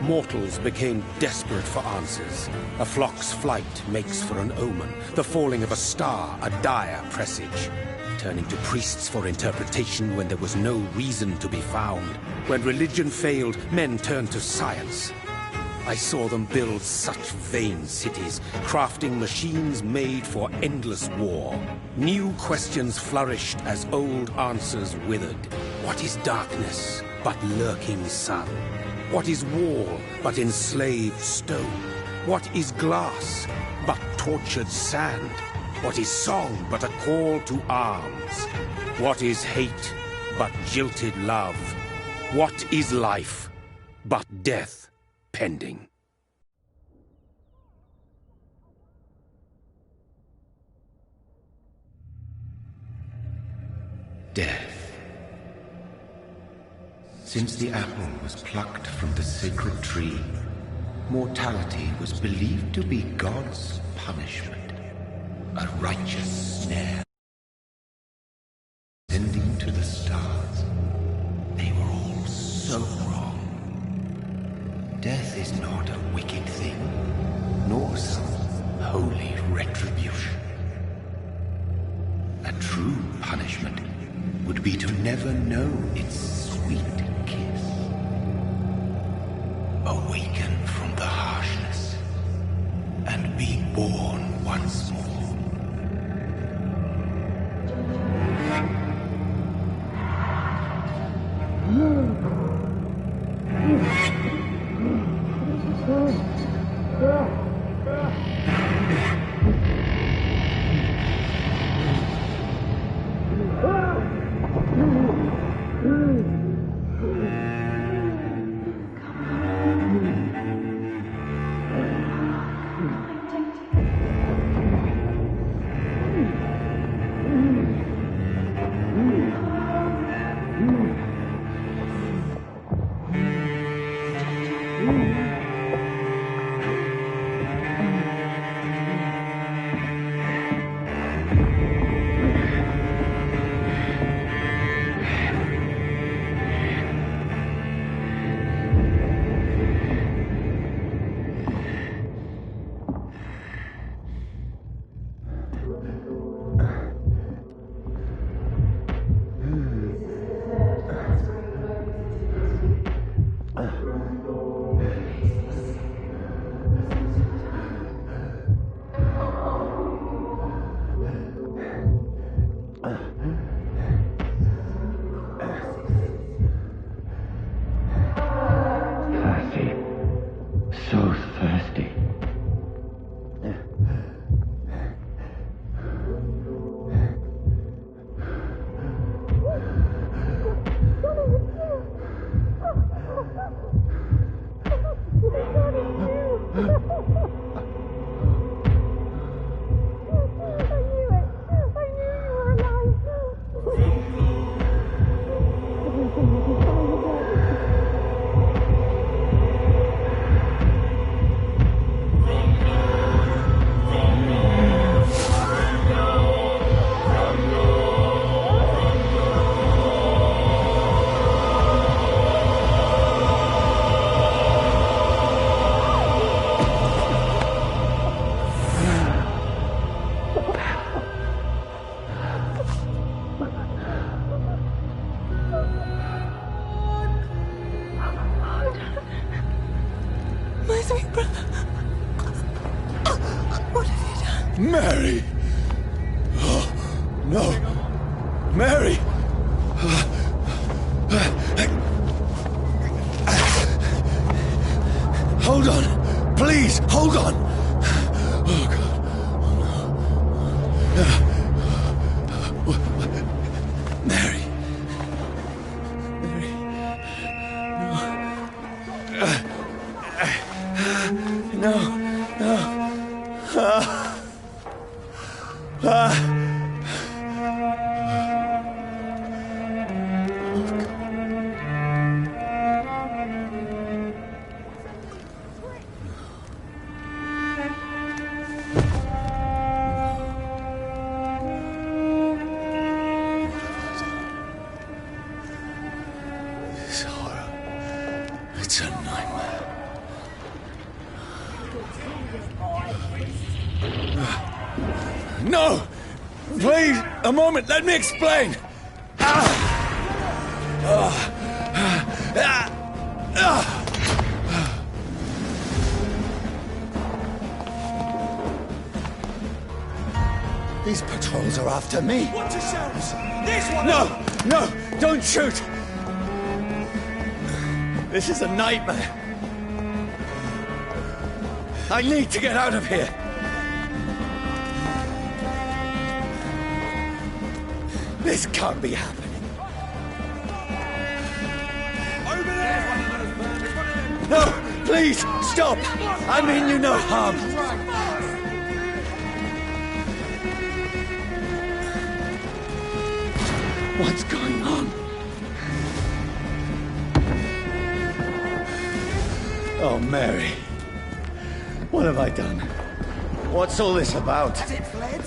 Mortals became desperate for answers. A flock's flight makes for an omen. The falling of a star, a dire presage. Turning to priests for interpretation when there was no reason to be found. When religion failed, men turned to science. I saw them build such vain cities, crafting machines made for endless war. New questions flourished as old answers withered. What is darkness but lurking sun? What is wall but enslaved stone? What is glass but tortured sand? What is song but a call to arms? What is hate but jilted love? What is life but death pending? Death. Since the apple was plucked from the sacred tree, mortality was believed to be God's punishment, a righteous snare. Sending to the stars, they were all so wrong. Death is not a wicked thing, nor some holy retribution. A true punishment would be to never know its sweet kiss. Awaken from the harshness and be born once more. Mary! Oh, no! Mary! Hold on! Please, hold on! Oh, God. Oh, no. Mary. Mary. No. No. This horror, it's a nightmare. No! Please, a moment, let me explain! These patrols are after me. Watch yourselves! This one! No! No! Don't shoot! This is a nightmare. I need to get out of here. This can't be happening. Over there! No! Please! Stop! I mean you no harm. What's going on? Oh, Mary. What have I done? What's all this about? Has it fled?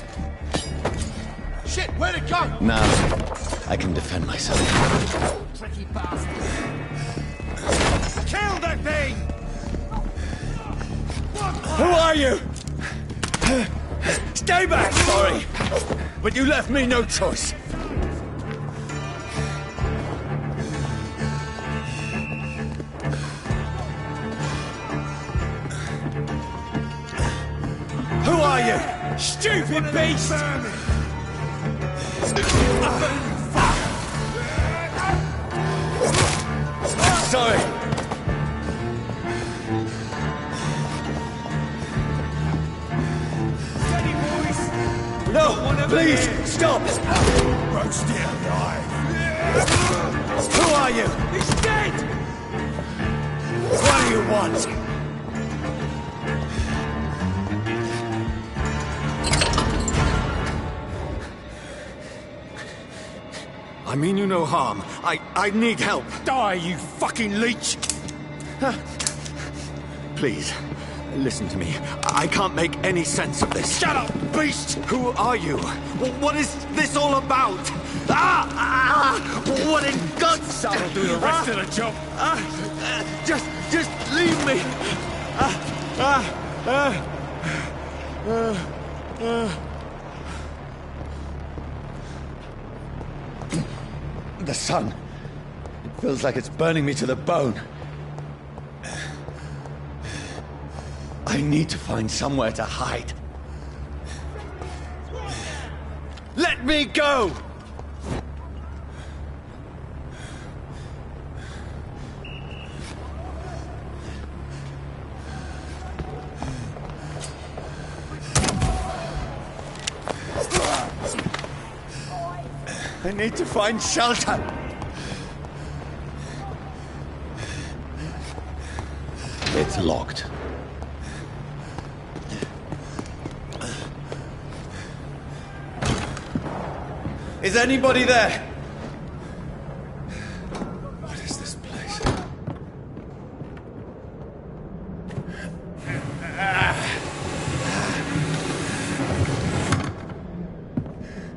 Shit, where'd it go? Now, I can defend myself. Tricky bastard. Kill that thing! Who are you? Stay back! Sorry. But you left me no choice. Who are you? Stupid beast! Sorry. Steady, boys! No, please, stop! Roast it alive! Who are you? He's dead! What do you want? I mean you no harm. I need help. Die, you fucking leech! Please, listen to me. I can't make any sense of this. Shut up, beast! Who are you? What is this all about? What in God's... That'll do the rest of the job. Just leave me. The sun. It feels like it's burning me to the bone. I need to find somewhere to hide. Let me go! I need to find shelter. It's locked. Is anybody there? What is this place?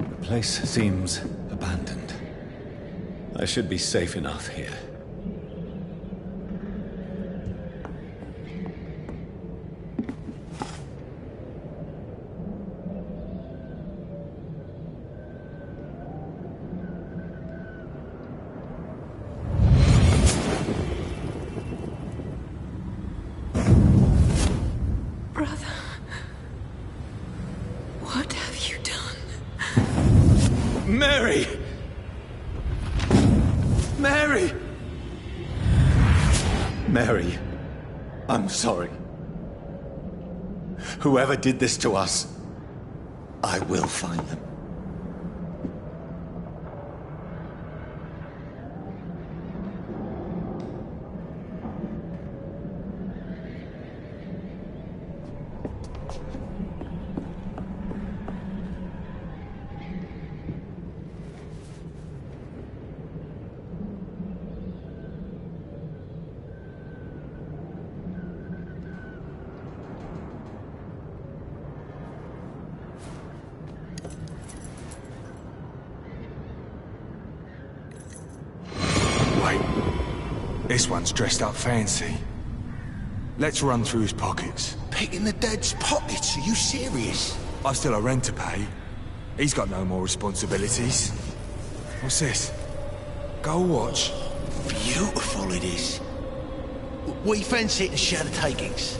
The place seems abandoned. I should be safe enough here. Brother, what have you done? Mary! Mary! Mary, I'm sorry. Whoever did this to us, I will find them. This one's dressed up fancy. Let's run through his pockets. Picking the dead's pockets? Are you serious? I've still a rent to pay. He's got no more responsibilities. What's this? Go watch. Beautiful it is. We fence it and share the takings.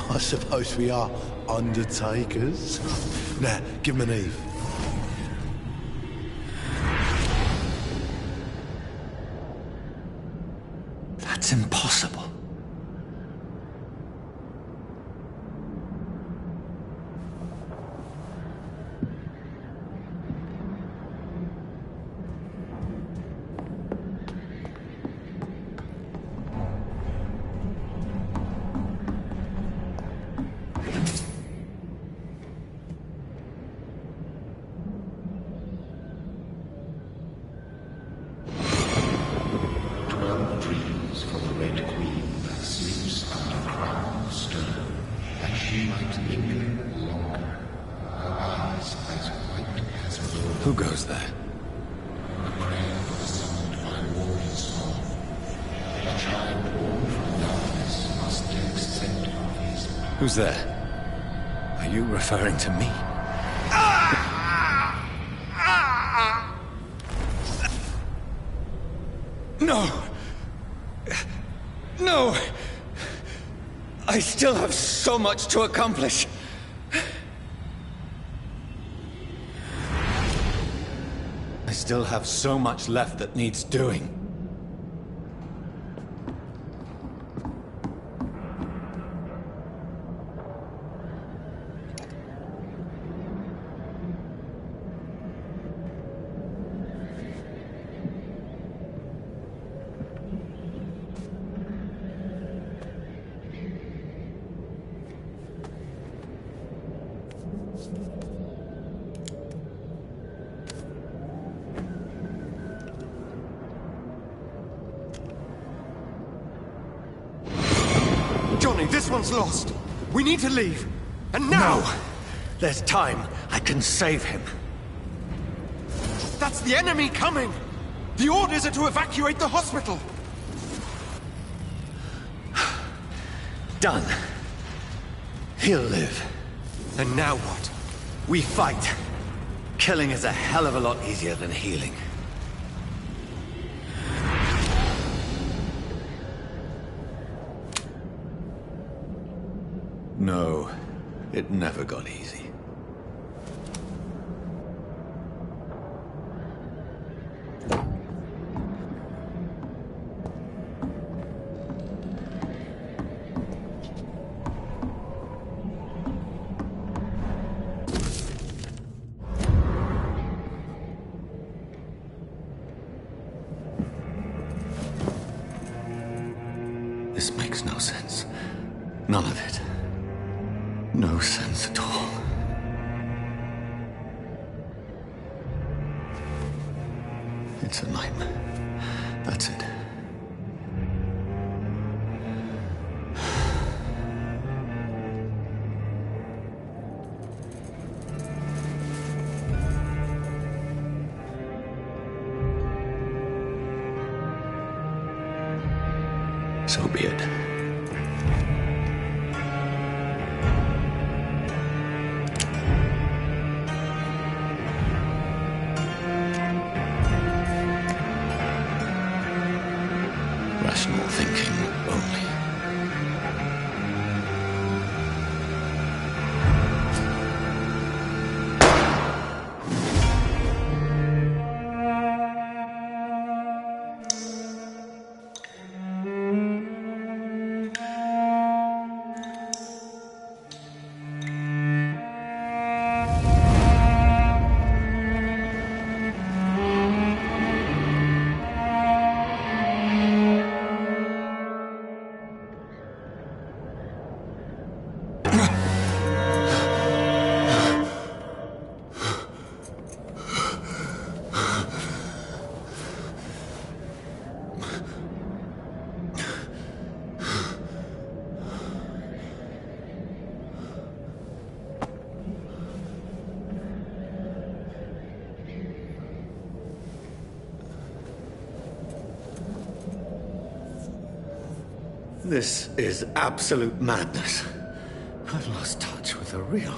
I suppose we are undertakers. Now, give him an Eve. That's impossible. Who goes there? Who's there? Are you referring to me? No! No! I still have so much to accomplish. I still have so much left that needs doing. Johnny, this one's lost. We need to leave. And now! No! There's time. I can save him. That's the enemy coming! The orders are to evacuate the hospital! Done. He'll live. And now what? We fight. Killing is a hell of a lot easier than healing. No, it never got easy. This makes no sense. None of it. No sense at all. It's a nightmare. That's it. So be it. Rational thinking only. This is absolute madness. I've lost touch with the real.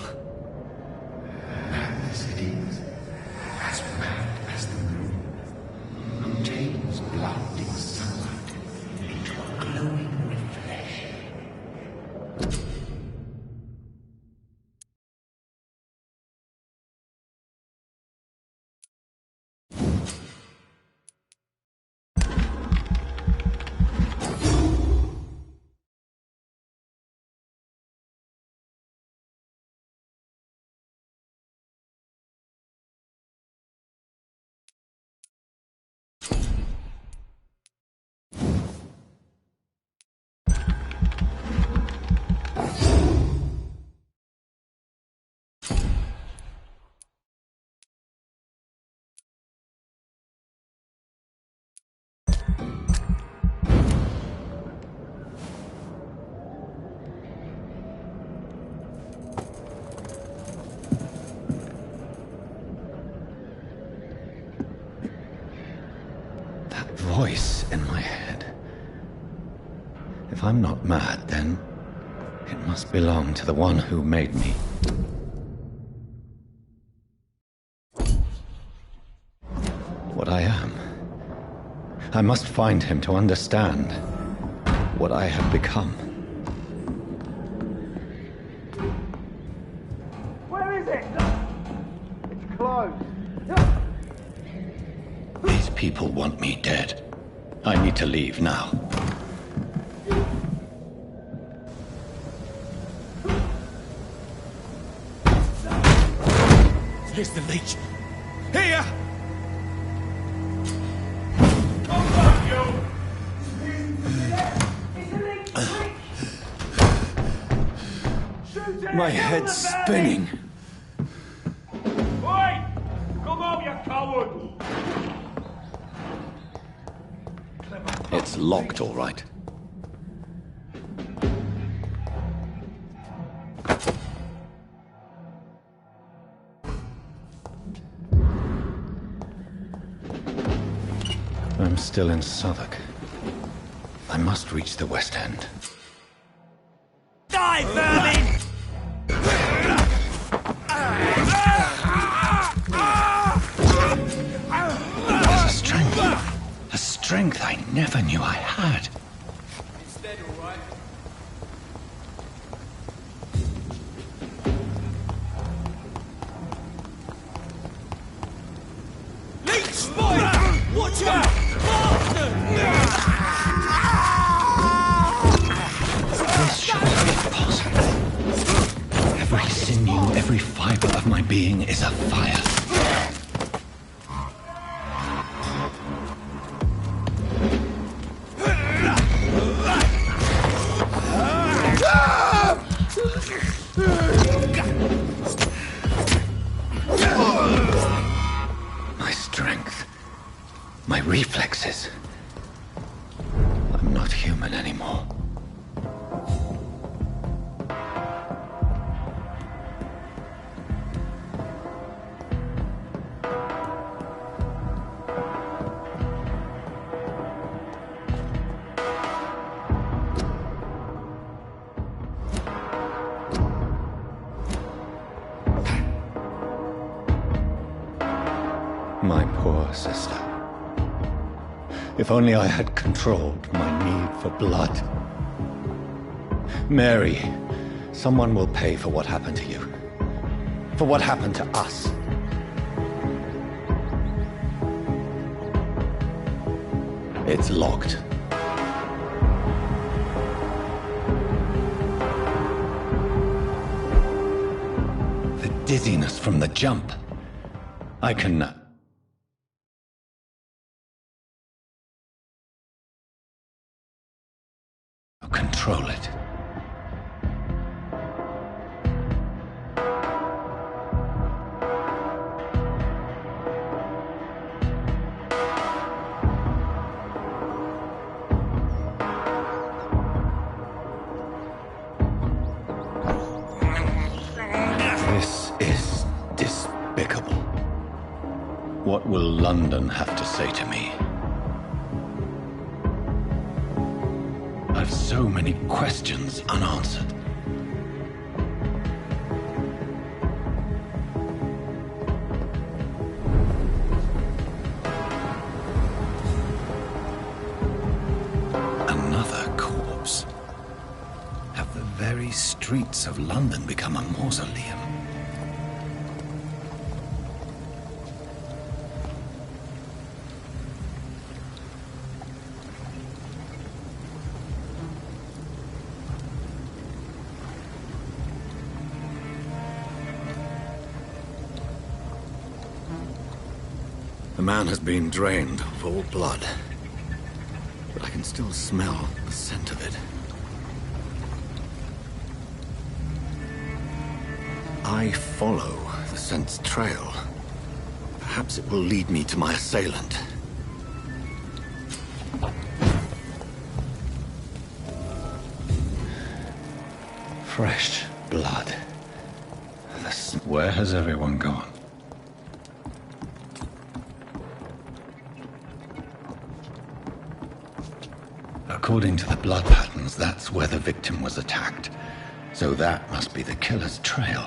voice in my head. If I'm not mad, then it must belong to the one who made me. What I am. I must find him to understand what I have become. Where is it? It's closed. These people want me dead. I need to leave now. Here's the leech. Here! My head's spinning. Oi! Come on, you coward! It's locked, all right. I'm still in Southwark. I must reach the West End. Die, vermin! There's a strength I never knew I had. It's dead, all right. Leech spider! Watch out! This shouldn't be possible. Every sinew, every fiber of my being is afire. My strength, my reflexes. I'm not human anymore. My poor sister. If only I had controlled my need for blood. Mary, someone will pay for what happened to you. For what happened to us. It's locked. The dizziness from the jump. I can... control it. This is despicable. What will London have to say to me? I've so many questions unanswered. Another corpse. Have the very streets of London become a mausoleum? The man has been drained of all blood, but I can still smell the scent of it. I follow the scent's trail. Perhaps it will lead me to my assailant. Fresh blood. Where has everyone gone? According to the blood patterns, that's where the victim was attacked. So that must be the killer's trail.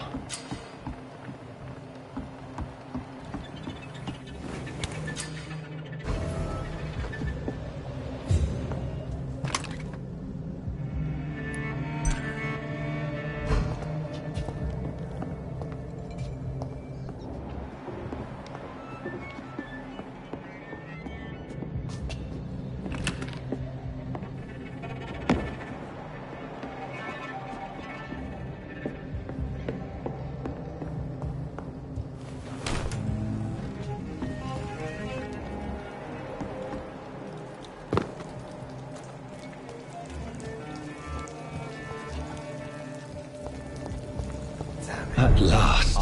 At last,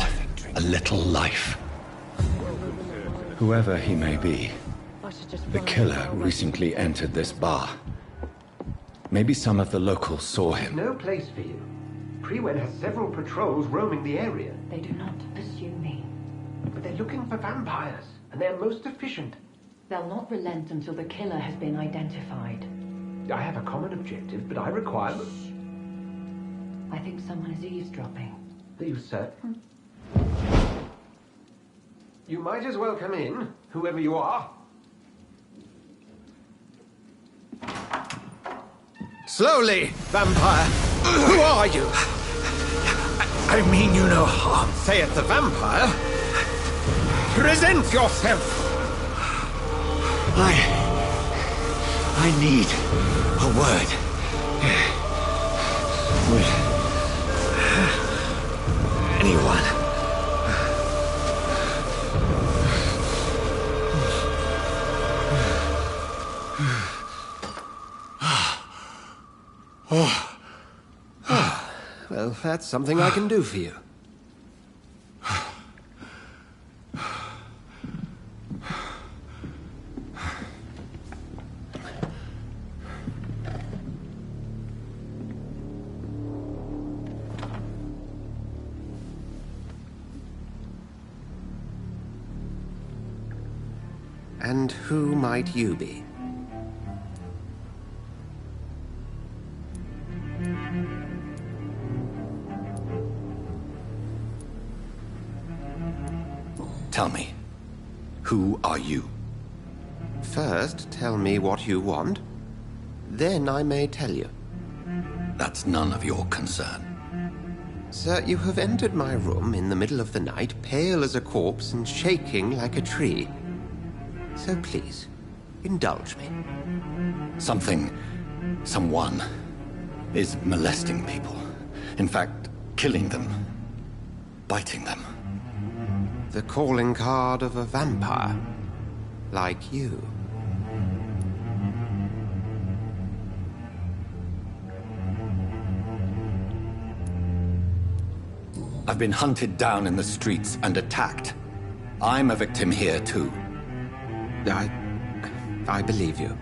a little life. Whoever he may be, the killer recently entered this bar. Maybe some of the locals saw him. No place for you. Prewen has several patrols roaming the area. They do not pursue me. But they're looking for vampires, and they're most efficient. They'll not relent until the killer has been identified. I have a common objective, but I require... I think someone is eavesdropping. Are you certain? You might as well come in, whoever you are. Slowly, vampire! Who are you? I mean you no harm, saith the vampire. Present yourself! I need a word. Would anyone? Well, that's something I can do for you. And who might you be? Tell me, who are you? First, tell me what you want. Then I may tell you. That's none of your concern. Sir, you have entered my room in the middle of the night, pale as a corpse and shaking like a tree. So please, indulge me. Someone is molesting people. In fact, killing them. Biting them. The calling card of a vampire. Like you. I've been hunted down in the streets and attacked. I'm a victim here, too. I believe you.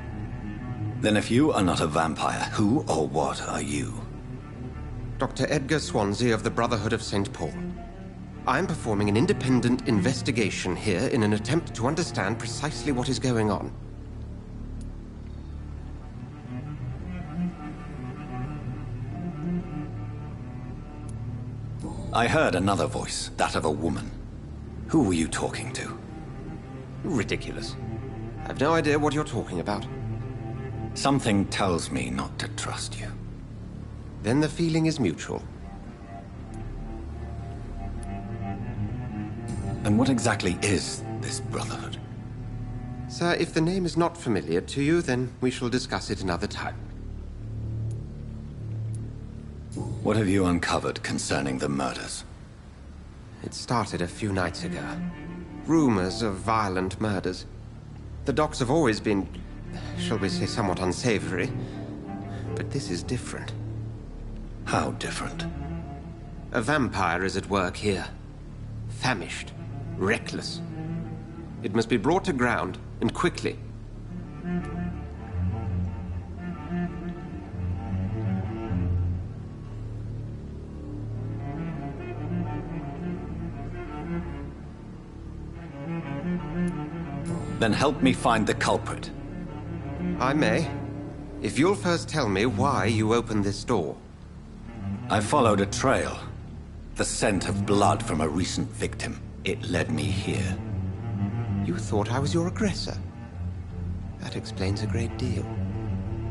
Then if you are not a vampire, who or what are you? Dr. Edgar Swansea of the Brotherhood of St. Paul. I'm performing an independent investigation here in an attempt to understand precisely what is going on. I heard another voice, that of a woman. Who were you talking to? Ridiculous. I've no idea what you're talking about. Something tells me not to trust you. Then the feeling is mutual. And what exactly is this Brotherhood? Sir, if the name is not familiar to you, then we shall discuss it another time. What have you uncovered concerning the murders? It started a few nights ago. Rumors of violent murders. The docks have always been, shall we say, somewhat unsavory. But this is different. How different? A vampire is at work here. Famished. Reckless. It must be brought to ground, and quickly. Then help me find the culprit. I may, If you'll first tell me why you opened this door. I followed a trail. The scent of blood from a recent victim. It led me here. You thought I was your aggressor. That explains a great deal.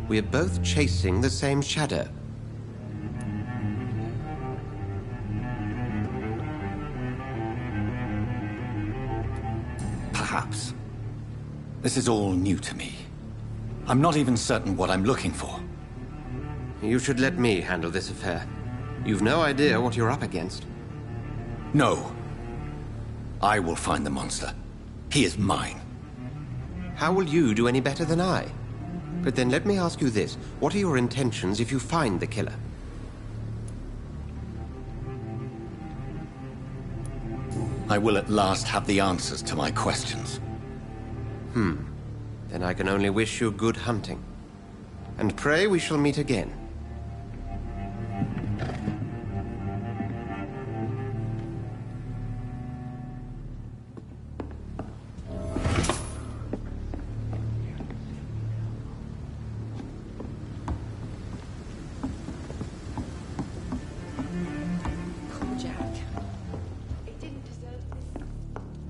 We're both chasing the same shadow. Perhaps. This is all new to me. I'm not even certain what I'm looking for. You should let me handle this affair. You've no idea what you're up against. No. I will find the monster. He is mine. How will you do any better than I? But then let me ask you this. What are your intentions if you find the killer? I will at last have the answers to my questions. Then I can only wish you good hunting. And pray we shall meet again.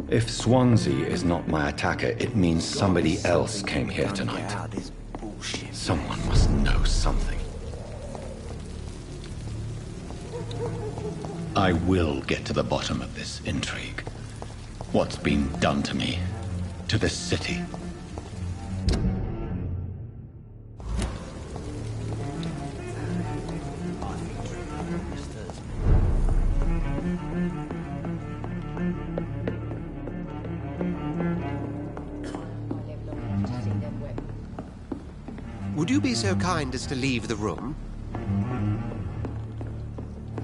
If Swansea is not my attacker, it means somebody else came here tonight. Someone must know something. I will get to the bottom of this intrigue. What's been done to me, to this city. Would you be so kind as to leave the room?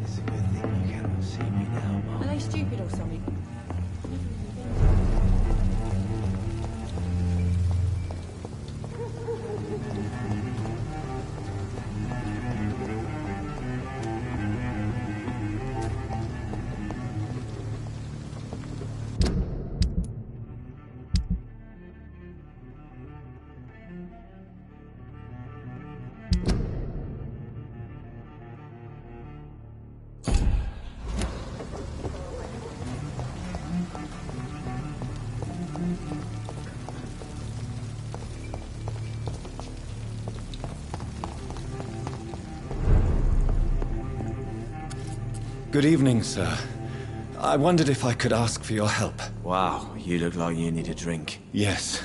It's a good thing you cannot see me now, Mom. Are they stupid or something? Good evening, sir. I wondered if I could ask for your help. Wow, you look like you need a drink. Yes.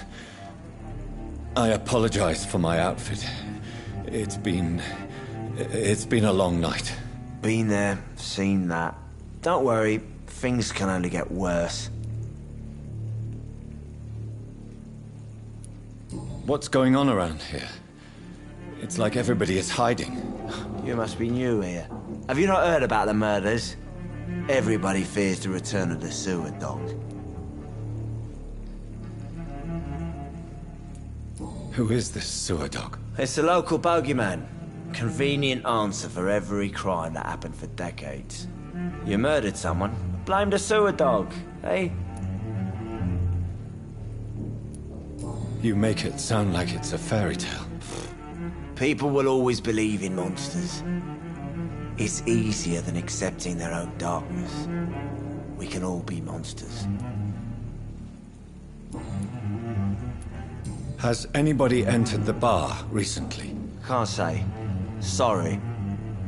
I apologize for my outfit. It's been a long night. Been there, seen that. Don't worry, things can only get worse. What's going on around here? It's like everybody is hiding. You must be new here. Have you not heard about the murders? Everybody fears the return of the sewer dog. Who is this sewer dog? It's the local bogeyman. Convenient answer for every crime that happened for decades. You murdered someone, blame the sewer dog, eh? You make it sound like it's a fairy tale. People will always believe in monsters. It's easier than accepting their own darkness. We can all be monsters. Has anybody entered the bar recently? Can't say. Sorry.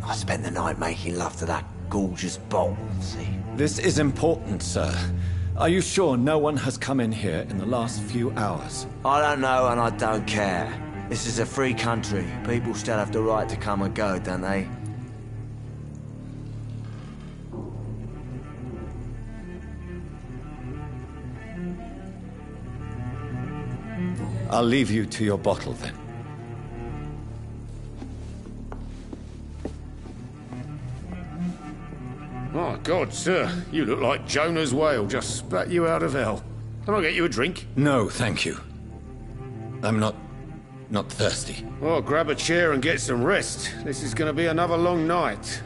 I spent the night making love to that gorgeous bottle, see? This is important, sir. Are you sure no one has come in here in the last few hours? I don't know and I don't care. This is a free country. People still have the right to come and go, don't they? I'll leave you to your bottle, then. My God, sir, you look like Jonah's whale just spat you out of hell. Can I get you a drink? No, thank you. I'm not thirsty. Well, grab a chair and get some rest. This is going to be another long night.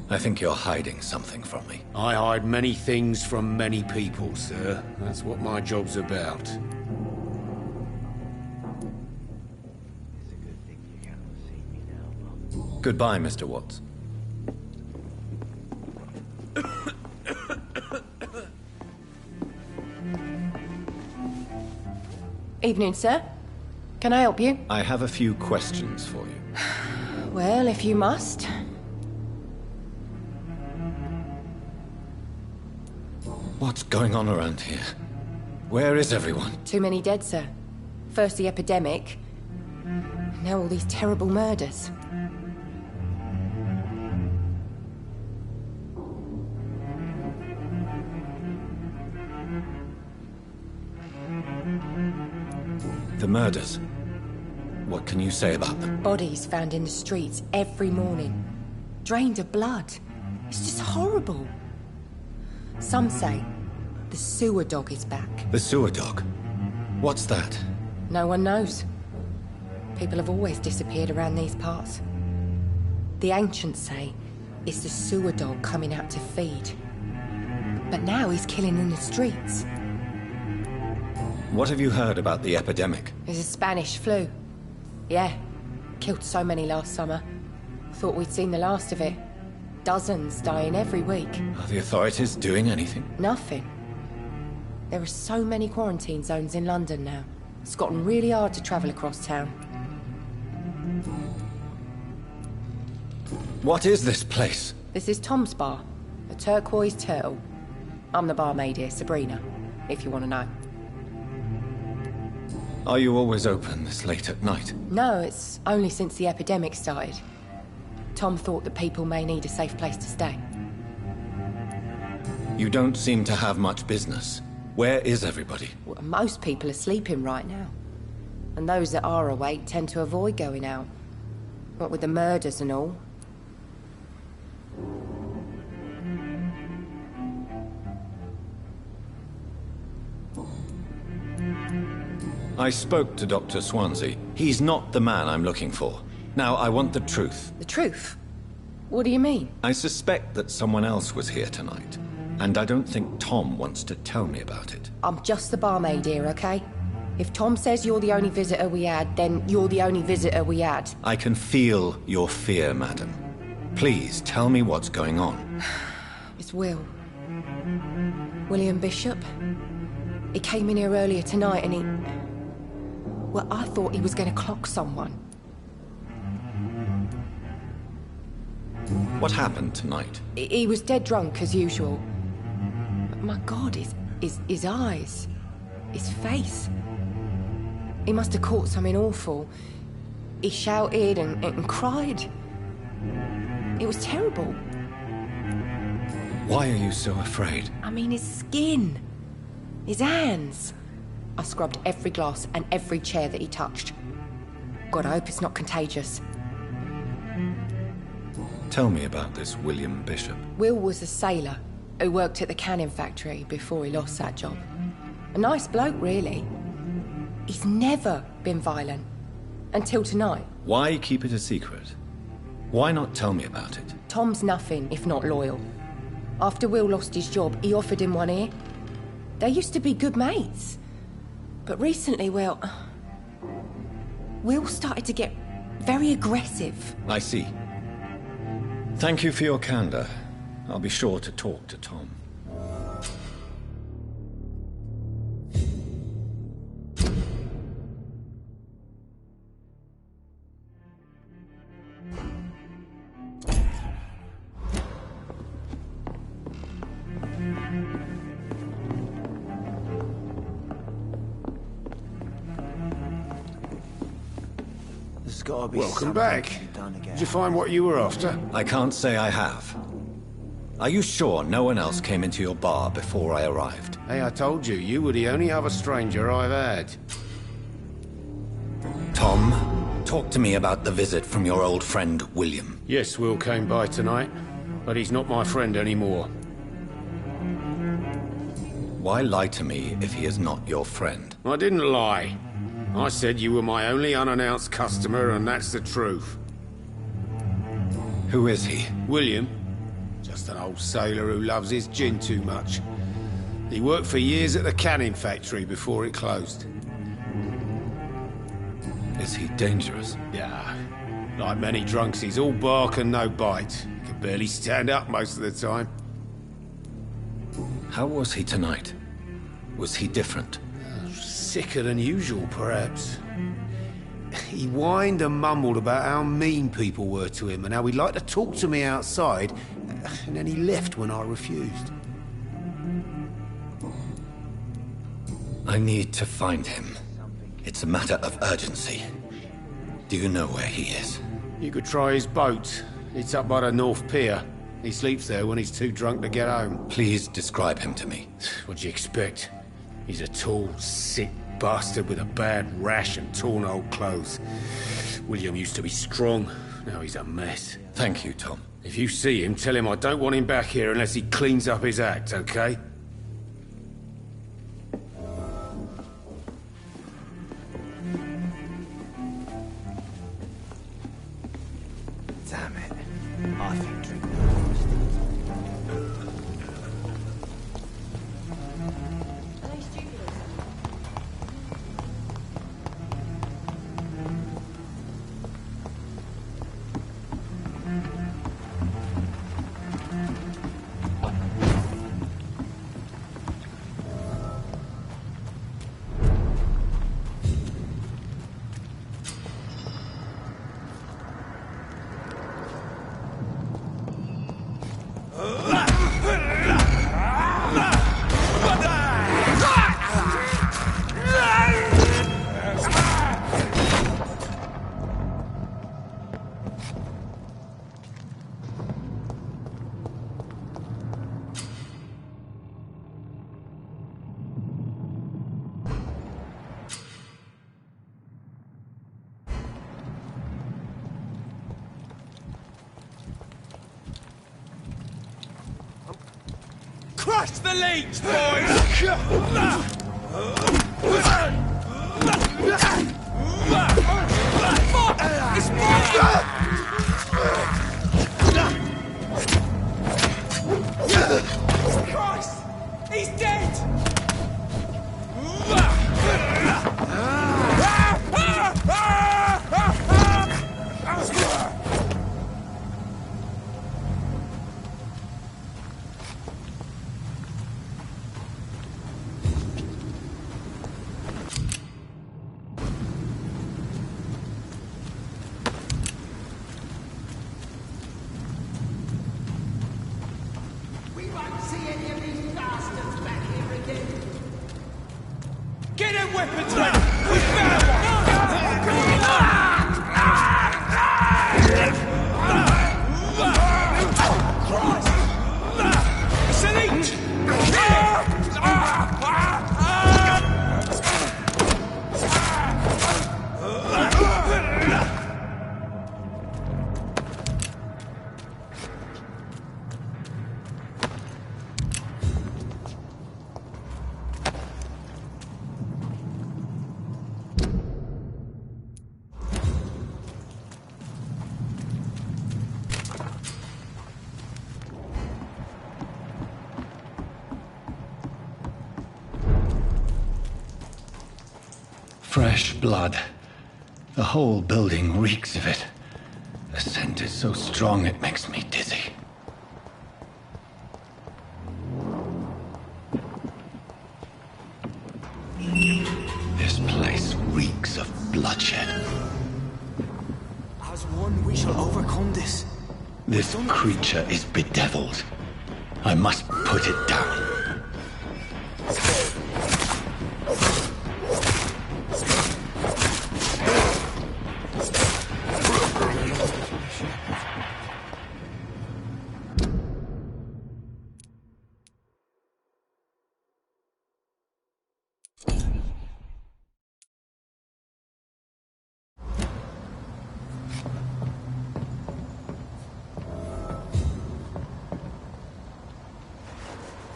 I think you're hiding something from me. I hide many things from many people, sir. That's what my job's about. Goodbye, Mr. Watts. Evening, sir. Can I help you? I have a few questions for you. Well, if you must. What's going on around here? Where is everyone? Too many dead, sir. First the epidemic, now all these terrible murders. The murders. What can you say about them? Bodies found in the streets every morning. Drained of blood. It's just horrible. Some say the sewer dog is back. The sewer dog? What's that? No one knows. People have always disappeared around these parts. The ancients say it's the sewer dog coming out to feed. But now he's killing in the streets. What have you heard about the epidemic? There's a Spanish flu. Yeah, killed so many last summer. Thought we'd seen the last of it. Dozens dying every week. Are the authorities doing anything? Nothing. There are so many quarantine zones in London now. It's gotten really hard to travel across town. What is this place? This is Tom's bar, a turquoise turtle. I'm the barmaid here, Sabrina, if you want to know. Are you always open this late at night? No, it's only since the epidemic started. Tom thought that people may need a safe place to stay. You don't seem to have much business. Where is everybody? Well, most people are sleeping right now. And those that are awake tend to avoid going out. What with the murders and all. I spoke to Dr. Swansea. He's not the man I'm looking for. Now, I want the truth. The truth? What do you mean? I suspect that someone else was here tonight. And I don't think Tom wants to tell me about it. I'm just the barmaid here, okay? If Tom says you're the only visitor we had, then you're the only visitor we had. I can feel your fear, madam. Please, tell me what's going on. It's Will. William Bishop. He came in here earlier tonight and he... Well, I thought he was going to clock someone. What happened tonight? He was dead drunk, as usual. But my God, his eyes. His face. He must have caught something awful. He shouted and cried. It was terrible. Why are you so afraid? I mean, his skin. His hands. I scrubbed every glass and every chair that he touched. God, I hope it's not contagious. Tell me about this William Bishop. Will was a sailor who worked at the canning factory before he lost that job. A nice bloke, really. He's never been violent. Until tonight. Why keep it a secret? Why not tell me about it? Tom's nothing if not loyal. After Will lost his job, he offered him one ear. They used to be good mates. But recently, well... Will started to get very aggressive. I see. Thank you for your candor. I'll be sure to talk to Tom. Welcome back. Did you find what you were after? I can't say I have. Are you sure no one else came into your bar before I arrived? Hey, I told you, you were the only other stranger I've had. Tom, talk to me about the visit from your old friend, William. Yes, Will came by tonight, but he's not my friend anymore. Why lie to me if he is not your friend? I didn't lie. I said you were my only unannounced customer, and that's the truth. Who is he? William. Just an old sailor who loves his gin too much. He worked for years at the canning factory before it closed. Is he dangerous? Yeah. Like many drunks, he's all bark and no bite. He can barely stand up most of the time. How was he tonight? Was he different? Sicker than usual, perhaps. He whined and mumbled about how mean people were to him and how he'd like to talk to me outside, and then he left when I refused. I need to find him. It's a matter of urgency. Do you know where he is? You could try his boat. It's up by the North Pier. He sleeps there when he's too drunk to get home. Please describe him to me. What'd you expect? He's a tall, sick bastard with a bad rash and torn old clothes. William used to be strong. Now he's a mess. Thank you, Tom. If you see him, tell him I don't want him back here unless he cleans up his act, okay? Damn it. I think drink Crush the leech, boys! It's Christ! He's dead! Get them weapons ready! We found Christ! It's an each! Fresh blood. The whole building reeks of it. The scent is so strong it makes me dizzy. This place reeks of bloodshed. As one, we shall overcome this. This creature is bedeviled. I must put it down.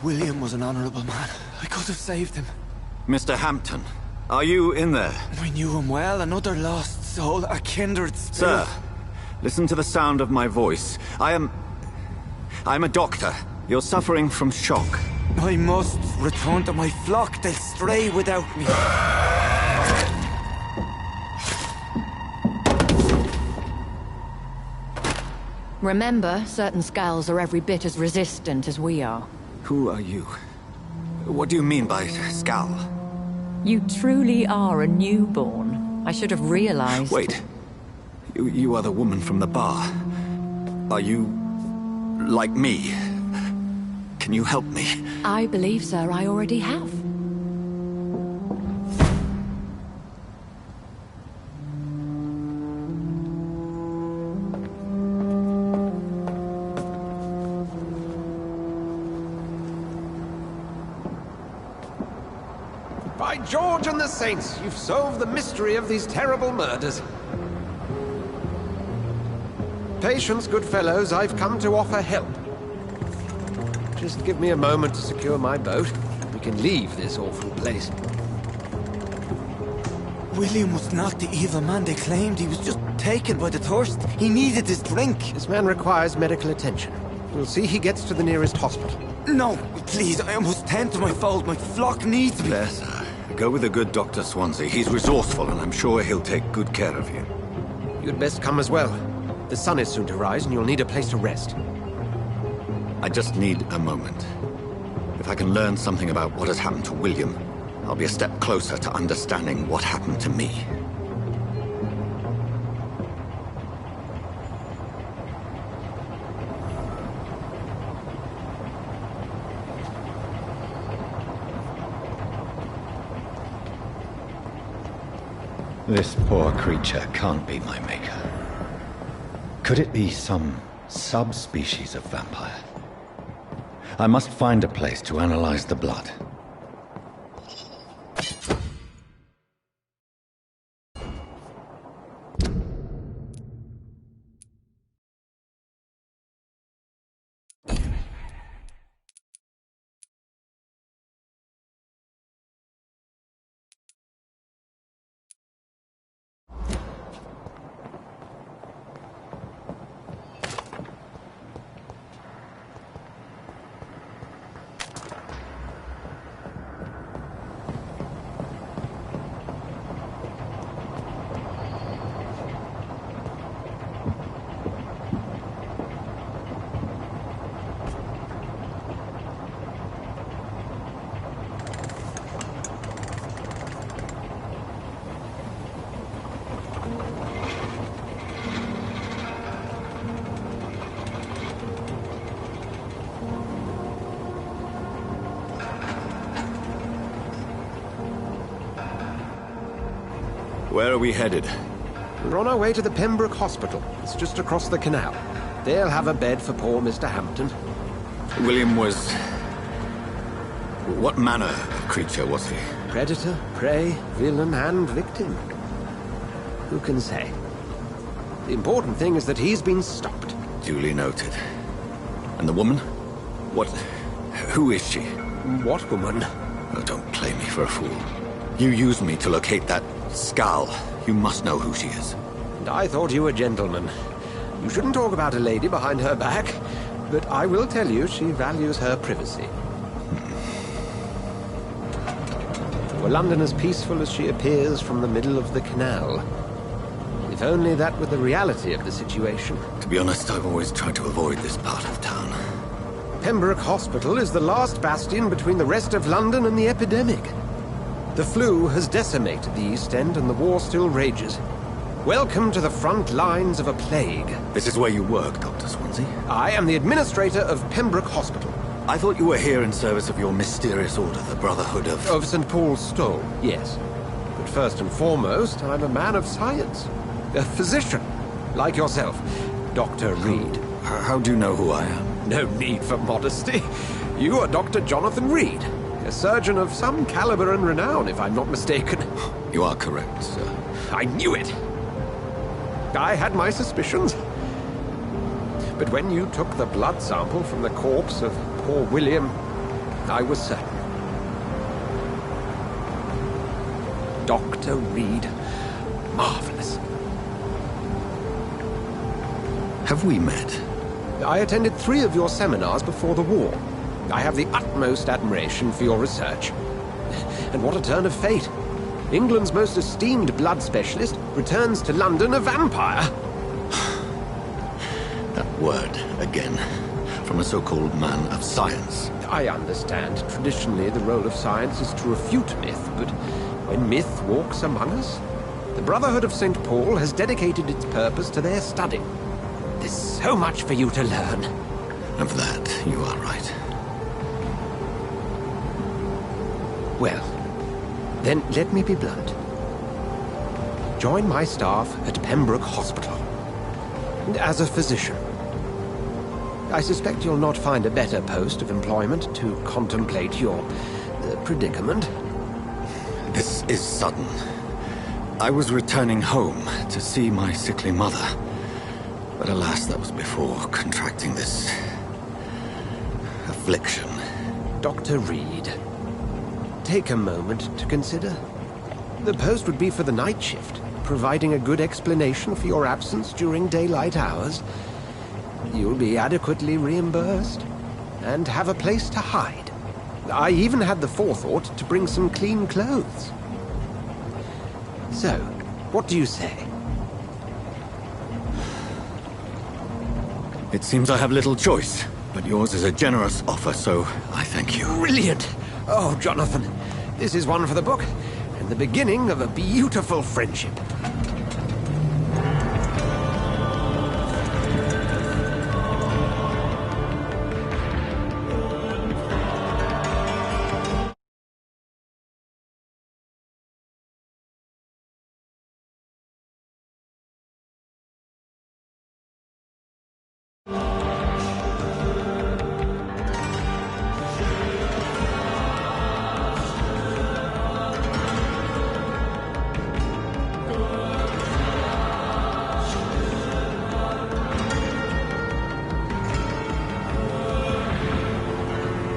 William was an honorable man. I could have saved him. Mr. Hampton, are you in there? I knew him well, another lost soul, a kindred spirit. Sir, listen to the sound of my voice. I'm a doctor. You're suffering from shock. I must return to my flock. They'll stray without me. Remember, certain skulls are every bit as resistant as we are. Who are you? What do you mean by skull? You truly are a newborn. I should have realized. Wait. You are the woman from the bar. Are you... like me? Can you help me? I believe, sir, I already have. By George and the Saints, you've solved the mystery of these terrible murders. Patience, good fellows, I've come to offer help. Just give me a moment to secure my boat. We can leave this awful place. William was not the evil man they claimed. He was just taken by the thirst. He needed his drink. This man requires medical attention. We'll see he gets to the nearest hospital. No, please, I must tend to my fold. My flock needs me. There, sir. Go with the good Dr. Swansea. He's resourceful, and I'm sure he'll take good care of you. You'd best come as well. The sun is soon to rise, and you'll need a place to rest. I just need a moment. If I can learn something about what has happened to William, I'll be a step closer to understanding what happened to me. This poor creature can't be my maker. Could it be some subspecies of vampire? I must find a place to analyze the blood. Where are we headed? We're on our way to the Pembroke Hospital. It's just across the canal. They'll have a bed for poor Mr. Hampton. William was... what manner of creature was he? Predator, prey, villain, and victim. Who can say? The important thing is that he's been stopped. Duly noted. And the woman? What... who is she? What woman? Oh, don't play me for a fool. You used me to locate that skull. You must know who she is. And I thought you a gentleman. You shouldn't talk about a lady behind her back, but I will tell you she values her privacy. Were London as peaceful as she appears from the middle of the canal? If only that were the reality of the situation. To be honest, I've always tried to avoid this part of town. Pembroke Hospital is the last bastion between the rest of London and the epidemic. The flu has decimated the East End and the war still rages. Welcome to the front lines of a plague. This is where you work, Dr. Swansea? I am the administrator of Pembroke Hospital. I thought you were here in service of your mysterious order, the Brotherhood of... Of St. Paul's Stole, yes. But first and foremost, I'm a man of science. A physician, like yourself, Dr. Reed. How do you know who I am? No need for modesty. You are Dr. Jonathan Reed, a surgeon of some caliber and renown, if I'm not mistaken. You are correct, sir. I knew it! I had my suspicions. But when you took the blood sample from the corpse of poor William, I was certain. Dr. Reed. Marvelous. Have we met? I attended 3 of your seminars before the war. I have the utmost admiration for your research. And what a turn of fate. England's most esteemed blood specialist returns to London a vampire. That word, again. From a so-called man of science. I understand. Traditionally, the role of science is to refute myth, but when myth walks among us, the Brotherhood of St. Paul has dedicated its purpose to their study. There's so much for you to learn. Of that, you are right. Well, then let me be blunt. Join my staff at Pembroke Hospital. As a physician. I suspect you'll not find a better post of employment to contemplate your predicament. This is sudden. I was returning home to see my sickly mother. But alas, that was before contracting this affliction. Dr. Reed, take a moment to consider. The post would be for the night shift, providing a good explanation for your absence during daylight hours. You'll be adequately reimbursed, and have a place to hide. I even had the forethought to bring some clean clothes. So, what do you say? It seems I have little choice, but yours is a generous offer, so I thank you. Brilliant! Oh, Jonathan, this is one for the book, and the beginning of a beautiful friendship.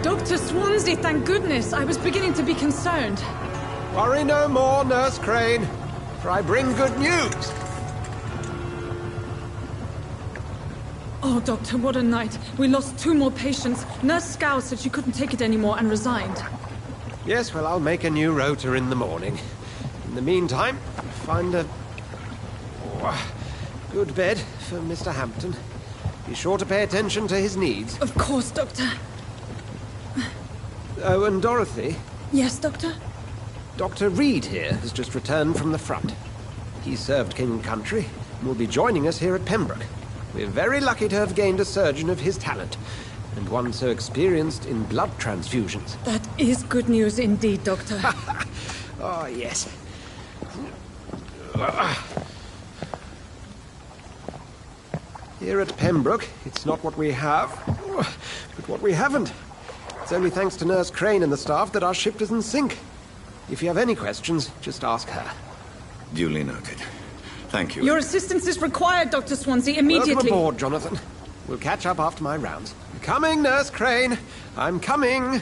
Dr. Swansea, thank goodness. I was beginning to be concerned. Worry no more, Nurse Crane, for I bring good news. Oh, Doctor, what a night. We lost 2 more patients. Nurse Scow said she couldn't take it anymore and resigned. Yes, well, I'll make a new rota in the morning. In the meantime, find a good bed for Mr. Hampton. Be sure to pay attention to his needs. Of course, Doctor. Oh, and Dorothy? Yes, Doctor? Dr. Reed here has just returned from the front. He served King and Country and will be joining us here at Pembroke. We're very lucky to have gained a surgeon of his talent, and one so experienced in blood transfusions. That is good news indeed, Doctor. Oh, yes. Here at Pembroke, it's not what we have, but what we haven't. It's only thanks to Nurse Crane and the staff that our ship doesn't sink. If you have any questions, just ask her. Duly noted. Thank you. Your assistance is required, Dr. Swansea, immediately. Welcome aboard, Jonathan. We'll catch up after my rounds. Coming, Nurse Crane. I'm coming.